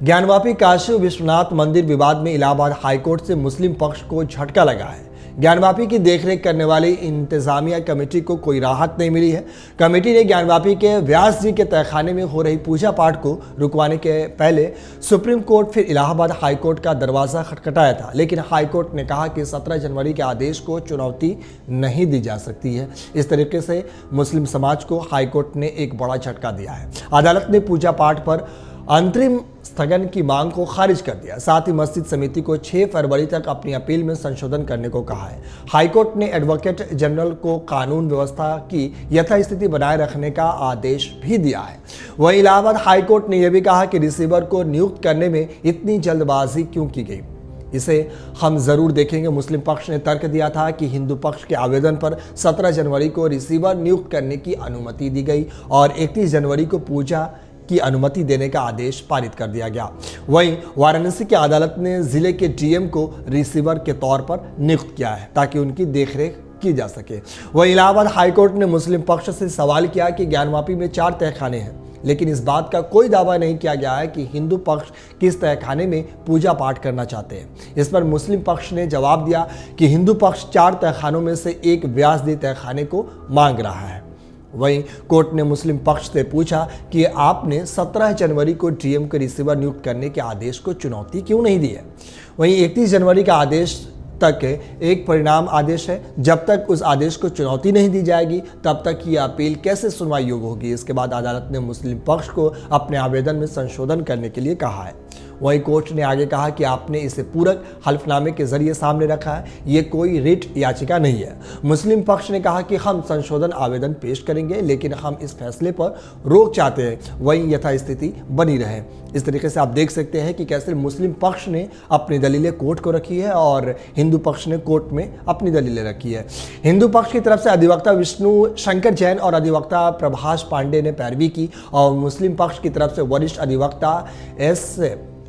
ज्ञानवापी काशी विश्वनाथ मंदिर विवाद में इलाहाबाद हाईकोर्ट से मुस्लिम पक्ष को झटका लगा है। ज्ञानवापी की देखरेख करने वाली इंतजामिया कमेटी को कोई राहत नहीं मिली है। कमेटी ने ज्ञानवापी के व्यास जी के तहखाने में हो रही पूजा पाठ को रुकवाने के पहले सुप्रीम कोर्ट फिर इलाहाबाद हाईकोर्ट का दरवाजा खटखटाया था, लेकिन हाईकोर्ट ने कहा कि 17 जनवरी के आदेश को चुनौती नहीं दी जा सकती है। इस तरीके से मुस्लिम समाज को हाईकोर्ट ने एक बड़ा झटका दिया है। अदालत ने पूजा पाठ पर अंतरिम स्थगन की मांग को खारिज कर दिया। साथ ही मस्जिद समिति को 6 फरवरी तक अपनी अपील में संशोधन करने को कहा है। हाईकोर्ट ने एडवोकेट जनरल को कानून व्यवस्था की यथास्थिति बनाए रखने का आदेश भी दिया है। वहीं इलाहाबाद हाईकोर्ट ने यह भी कहा कि रिसीवर को नियुक्त करने में इतनी जल्दबाजी क्यों की गई, इसे हम जरूर देखेंगे। मुस्लिम पक्ष ने तर्क दिया था कि हिंदू पक्ष के आवेदन पर 17 जनवरी को रिसीवर नियुक्त करने की अनुमति दी गई और 31 जनवरी को पूजा की अनुमति देने का आदेश पारित कर दिया गया। वहीं वाराणसी की अदालत ने जिले के डीएम को रिसीवर के तौर पर नियुक्त किया है ताकि उनकी देखरेख की जा सके। वहीं इलाहाबाद हाईकोर्ट ने मुस्लिम पक्ष से सवाल किया कि ज्ञानवापी में 4 तहखाने हैं, लेकिन इस बात का कोई दावा नहीं किया गया है कि हिंदू पक्ष किस तहखाने में पूजा पाठ करना चाहते हैं। इस पर मुस्लिम पक्ष ने जवाब दिया कि हिंदू पक्ष 4 तहखानों में से एक व्यासदी तहखाने को मांग रहा है। वहीं कोर्ट ने मुस्लिम पक्ष से पूछा कि आपने 17 जनवरी को डीएम को रिसीवर नियुक्त करने के आदेश को चुनौती क्यों नहीं दी है। वहीं 31 जनवरी का आदेश तक एक परिणाम आदेश है। जब तक उस आदेश को चुनौती नहीं दी जाएगी तब तक ये अपील कैसे सुनवाई योग्य होगी। इसके बाद अदालत ने मुस्लिम पक्ष को अपने आवेदन में संशोधन करने के लिए कहा है। वहीं कोर्ट ने आगे कहा कि आपने इसे पूरक हल्फनामे के जरिए सामने रखा है, ये कोई रिट याचिका नहीं है। मुस्लिम पक्ष ने कहा कि हम संशोधन आवेदन पेश करेंगे, लेकिन हम इस फैसले पर रोक चाहते हैं, वहीं यथास्थिति बनी रहे। इस तरीके से आप देख सकते हैं कि कैसे मुस्लिम पक्ष ने अपनी दलीलें कोर्ट को रखी है और हिंदू पक्ष ने कोर्ट में अपनी दलीलें रखी है। हिंदू पक्ष की तरफ से अधिवक्ता विष्णु शंकर जैन और अधिवक्ता प्रभाष पांडे ने पैरवी की और मुस्लिम पक्ष की तरफ से वरिष्ठ अधिवक्ता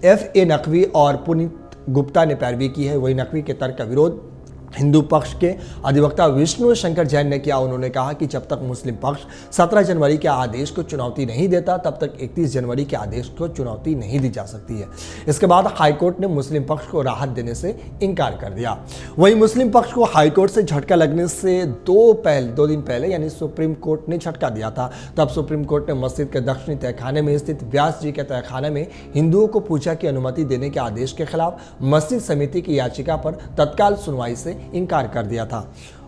FA नकवी और पुनीत गुप्ता ने पैरवी की है। वही नकवी के तर्क का विरोध हिंदू पक्ष के अधिवक्ता विष्णु शंकर जैन ने किया। उन्होंने कहा कि जब तक मुस्लिम पक्ष 17 जनवरी के आदेश को चुनौती नहीं देता तब तक 31 जनवरी के आदेश को चुनौती नहीं दी जा सकती है। इसके बाद हाईकोर्ट ने मुस्लिम पक्ष को राहत देने से इनकार कर दिया। वहीं मुस्लिम पक्ष को हाईकोर्ट से झटका लगने से 2 दिन पहले यानी सुप्रीम कोर्ट ने झटका दिया था। तब सुप्रीम कोर्ट ने मस्जिद के दक्षिणी तहखाने में स्थित व्यास जी के तहखाने में हिंदुओं को पूजा की अनुमति देने के आदेश के खिलाफ मस्जिद समिति की याचिका पर तत्काल सुनवाई से इनकार कर दिया था।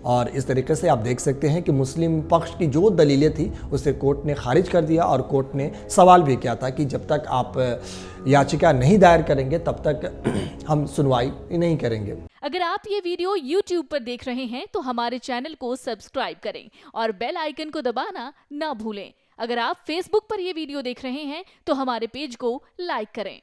और इस तरीके से आप देख सकते हैं कि मुस्लिम पक्ष की जो दलीलें थी उसे कोर्ट ने खारिज कर दिया और कोर्ट ने सवाल भी किया था कि जब तक आप याचिका नहीं दायर करेंगे तब तक हम सुनवाई नहीं करेंगे। अगर आप ये वीडियो YouTube पर देख रहे हैं तो हमारे चैनल को सब्सक्राइब करें और बेल आइकन को दबाना ना भूलें। अगर आप Facebook पर ये वीडियो देख रहे हैं तो हमारे पेज को लाइक करें।